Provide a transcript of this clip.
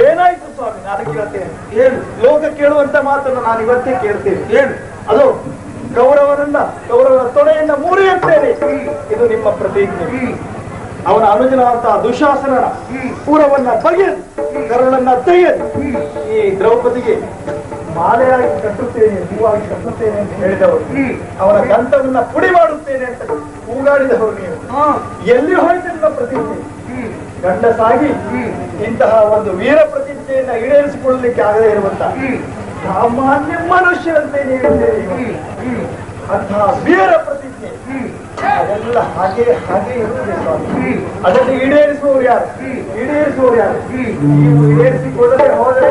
ಏನಾಯ್ತು ಸ್ವಾಮಿ? ನಾನು ಕೇಳ್ತೇನೆ. ಏನು ಲೋಕ ಕೇಳುವಂತ ಮಾತನ್ನು ನಾನು ಇವತ್ತೇ ಕೇಳ್ತೇನೆ. ಏನು ಅದು? ಗೌರವನನ್ನ ಗೌರವನ ತೊಡೆಯನ್ನ ಮುರಿಯುತ್ತೇನೆ, ಇದು ನಿಮ್ಮ ಪ್ರತಿಜ್ಞೆ. ಅವನ ಅನುಜನಾದಂತಹ ದುಶಾಸನನ ಪೂರವನ್ನ ಬಗೆದು ಕರುಳನ್ನ ತೆಗೆದು ಈ ದ್ರೌಪದಿಗೆ ಮಾಲೆಯಾಗಿ ಕಟ್ಟುತ್ತೇನೆ, ಹೂವಾಗಿ ಕಟ್ಟುತ್ತೇನೆ ಅಂತ ಹೇಳಿದವರು, ಅವನ ದಂತವನ್ನ ಪುಡಿ ಮಾಡುತ್ತೇನೆ ಅಂತ ಕೂಗಾಡಿದವರು ನೀವು. ಎಲ್ಲಿ ಹೋಯ್ತು ನಿಮ್ಮ ಪ್ರತಿಜ್ಞೆ? ಗಂಡಸಾಗಿ ಇಂತಹ ಒಂದು ವೀರ ಪ್ರತಿಜ್ಞೆಯನ್ನ ಈಡೇರಿಸಿಕೊಳ್ಳಲಿಕ್ಕೆ ಆಗದೇ ಇರುವಂತ ಸಾಮಾನ್ಯ ಮನುಷ್ಯರಂತೆ ನೀಡುತ್ತೇವೆ. ಅಂತಹ ವೀರ ಪ್ರತಿಜ್ಞೆ ಅದೆಲ್ಲ ಹಾಗೆ ಹಾಗೆ ಇರುತ್ತದೆ ಸ್ವಾಮಿ. ಅದನ್ನು ಈಡೇರಿಸುವವರು ಯಾರು? ಈಡೇರಿಸುವವರು ಯಾರು? ನೀವು ಈಡೇರಿಸಿಕೊಳ್ಳದೆ ಹೋದರೆ